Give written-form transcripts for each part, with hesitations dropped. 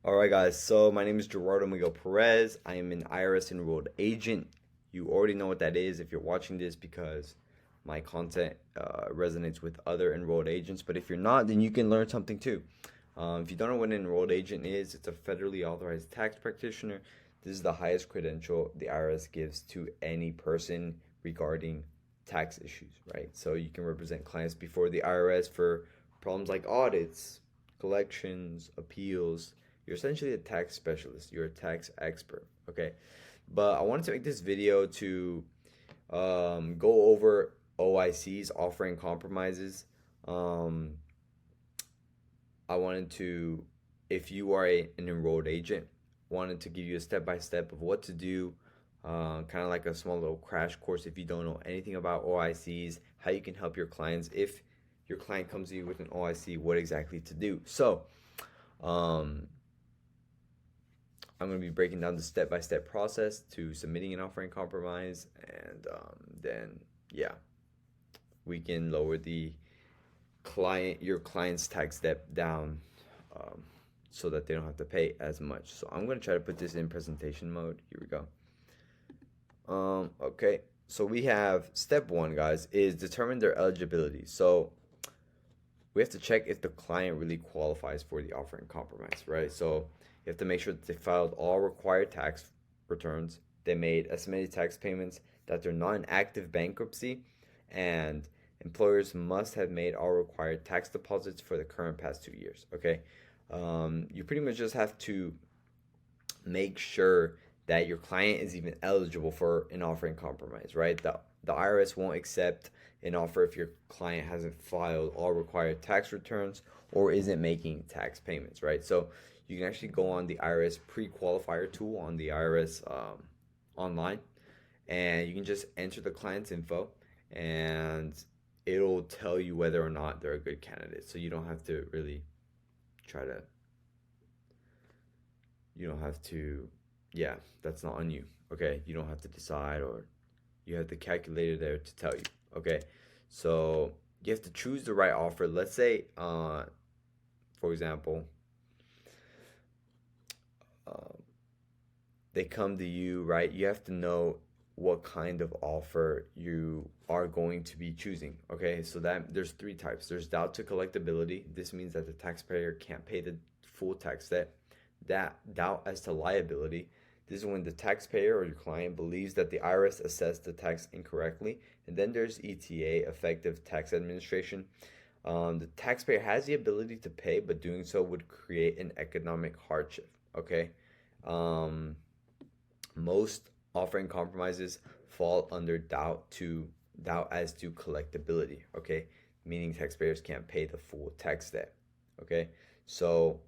All right, guys. So my name is Gerardo Miguel-Perez. I am an IRS enrolled agent. You already know what that is if you're watching this because my content resonates with other enrolled agents. But if you're not, then you can learn something too. If you don't know what an enrolled agent is, it's a federally authorized tax practitioner. This is the highest credential the IRS gives to any person regarding tax issues, right? So you can represent clients before the IRS for problems like audits, collections, appeals. You're essentially a tax specialist. You're a tax expert. Okay. But I wanted to make this video to go over OICs, offering compromises. Um, I wanted to, if you are an enrolled agent, wanted to give you a step by step of what to do, kind of like a small little crash course if you don't know anything about OICs, how you can help your clients. If your client comes to you with an OIC, what exactly to do. So, um, I'm going to be breaking down the step-by-step process to submitting an offering compromise, and then yeah, we can lower your client's tax debt down, um, so that they don't have to pay as much. So I'm going to try to put this in presentation mode. Here we go. Okay. So we have step one, guys, is determine their eligibility. So we have to check if the client really qualifies for the offering compromise, right? So you have to make sure that they filed all required tax returns, they made estimated tax payments, that they're not in active bankruptcy, and employers must have made all required tax deposits for the current past 2 years. Okay, you pretty much just have to make sure that your client is even eligible for an offering compromise, right? The IRS won't accept an offer if your client hasn't filed all required tax returns or isn't making tax payments, right? So you can actually go on the IRS pre-qualifier tool on the IRS online, and you can just enter the client's info, and it'll tell you whether or not they're a good candidate. So you don't have to really try to you don't have to yeah, that's not on you. Okay, you don't have to decide, or you have the calculator there to tell you. Okay, so you have to choose the right offer. Let's say for example, uh, they come to you, right? You have to know what kind of offer you are going to be choosing. Okay, so that there's three types. There's doubt to collectability. This means that the taxpayer can't pay the full tax debt. That doubt as to liability. This is when the taxpayer or your client believes that the IRS assessed the tax incorrectly. And then there's ETA, effective tax administration. The taxpayer has the ability to pay, but doing so would create an economic hardship. Okay. Um, Most offering compromises fall under doubt as to collectability. Okay, meaning taxpayers can't pay the full tax debt. Okay, so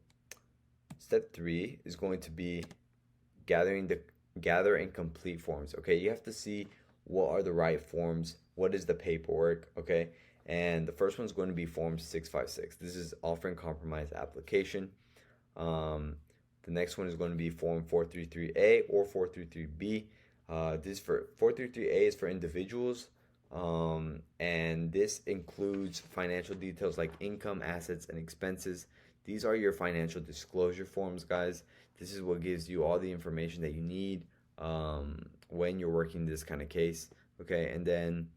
step three is going to be gather and complete forms. Okay, you have to see what are the right forms, what is the paperwork. Okay, and the first one is going to be form 656. This is offering compromise application. um, the next one is going to be form 433A or 433B. This for 433A is for individuals, and this includes financial details like income, assets, and expenses. These are your financial disclosure forms, guys. This is what gives you all the information that you need when you're working this kind of case. Okay, and then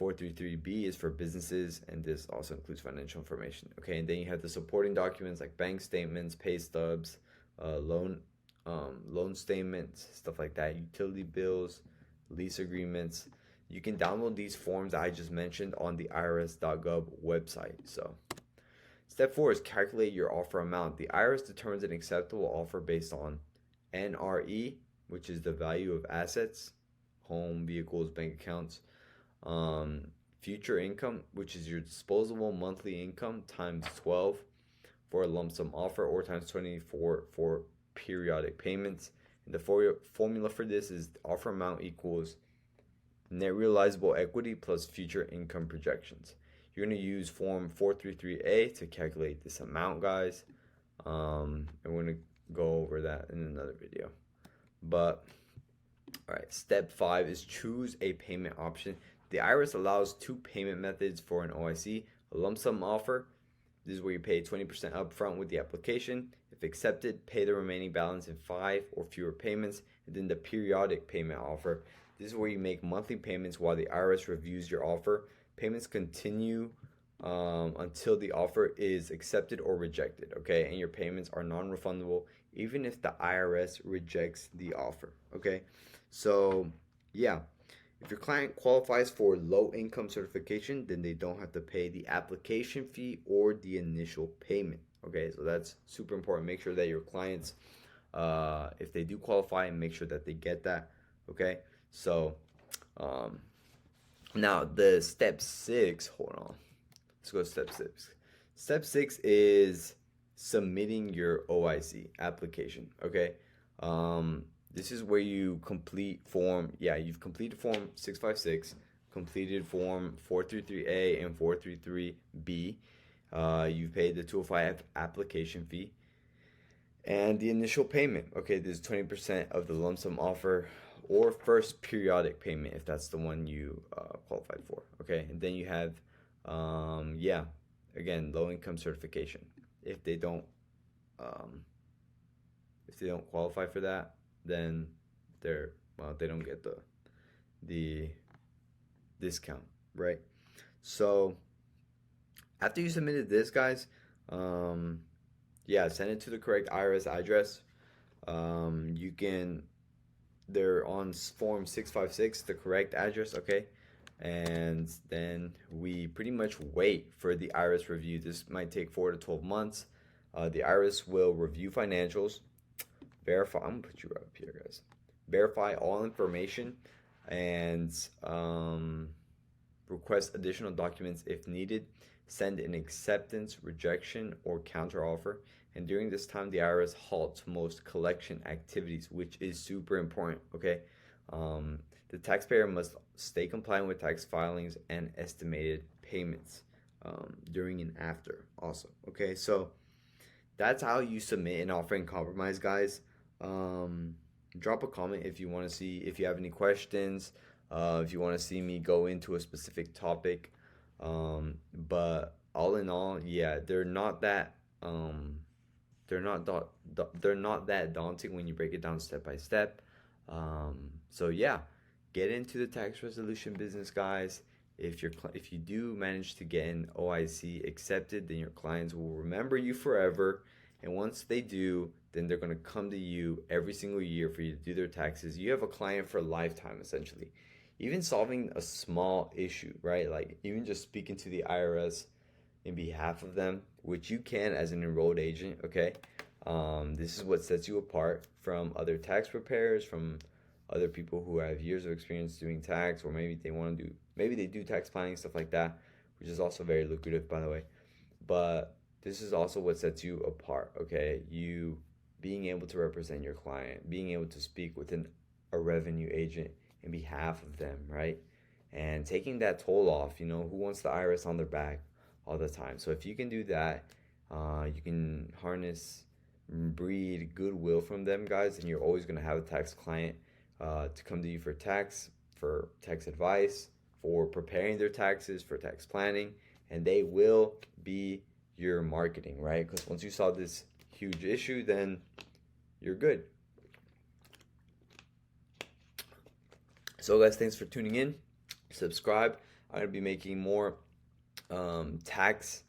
433B is for businesses, and this also includes financial information. Okay, and then you have the supporting documents like bank statements, pay stubs, loan loan statements, stuff like that, utility bills, lease agreements. You can download these forms I just mentioned on the irs.gov website. So step four is calculate your offer amount. The IRS determines an acceptable offer based on NRE, which is the value of assets, home, vehicles, bank accounts, um, future income, which is your disposable monthly income, times 12 for a lump sum offer, or times 24 for periodic payments. And the formula for this is offer amount equals net realizable equity plus future income projections. You're going to use form 433A to calculate this amount, guys. And we're going to go over that in another video. But all right, step five is choose a payment option. The IRS allows two payment methods for an OIC: a lump sum offer This is where you pay 20% upfront with the application. If accepted, pay the remaining balance in 5 or fewer payments. And then the periodic payment offer. This is where you make monthly payments while the IRS reviews your offer. Payments continue until the offer is accepted or rejected, okay? And your payments are non-refundable even if the IRS rejects the offer, okay? So, yeah. If your client qualifies for low income certification, then they don't have to pay the application fee or the initial payment. Okay, so that's super important. Make sure that your clients, if they do qualify, make sure that they get that. Okay, so now the step 6, hold on. Let's go to step 6. Step 6 is submitting your OIC application. Okay, this is where you complete form, you've completed form 656, completed form 433A and 433B. You've paid the 205 application fee and the initial payment. Okay, this is 20% of the lump sum offer or first periodic payment if that's the one you qualified for. Okay, and then you have, again, low income certification. If they don't qualify for that, then they don't get the discount, right? So after you submitted this, guys, send it to the correct IRS address. They're on form 656, the correct address, okay? And then we pretty much wait for the IRS review. This might take 4 to 12 months. The IRS will review financials, verify. I'm gonna put you right up here, guys. Verify all information and request additional documents if needed. Send an acceptance, rejection, or counteroffer. And during this time, the IRS halts most collection activities, which is super important. Okay, the taxpayer must stay compliant with tax filings and estimated payments during and after. Also, okay, so that's how you submit an offer in compromise, guys. Drop a comment if you want to see, if you have any questions, if you want to see me go into a specific topic. But all in all, they're not that daunting when you break it down step by step. So get into the tax resolution business, guys. If you do manage to get an OIC accepted, then your clients will remember you forever. And once they do, then they're going to come to you every single year for you to do their taxes. You have a client for a lifetime, essentially. Even solving a small issue, right? Like even just speaking to the IRS in behalf of them, which you can as an enrolled agent, okay? This is what sets you apart from other tax preparers, from other people who have years of experience doing tax, or maybe they do tax planning, stuff like that, which is also very lucrative, by the way. But this is also what sets you apart, okay? You being able to represent your client, being able to speak with a revenue agent in behalf of them, right? And taking that toll off. Who wants the IRS on their back all the time? So if you can do that, you can breed goodwill from them, guys, and you're always going to have a tax client to come to you for tax advice, for preparing their taxes, for tax planning, and they will be your marketing, right? Because once you solve this huge issue, then you're good. So guys, thanks for tuning in. Subscribe. I'm going to be making more tax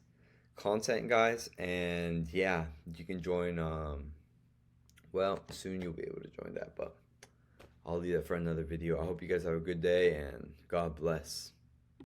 content, guys, and you can join soon you'll be able to join that, but I'll leave that for another video. I hope you guys have a good day, and God bless.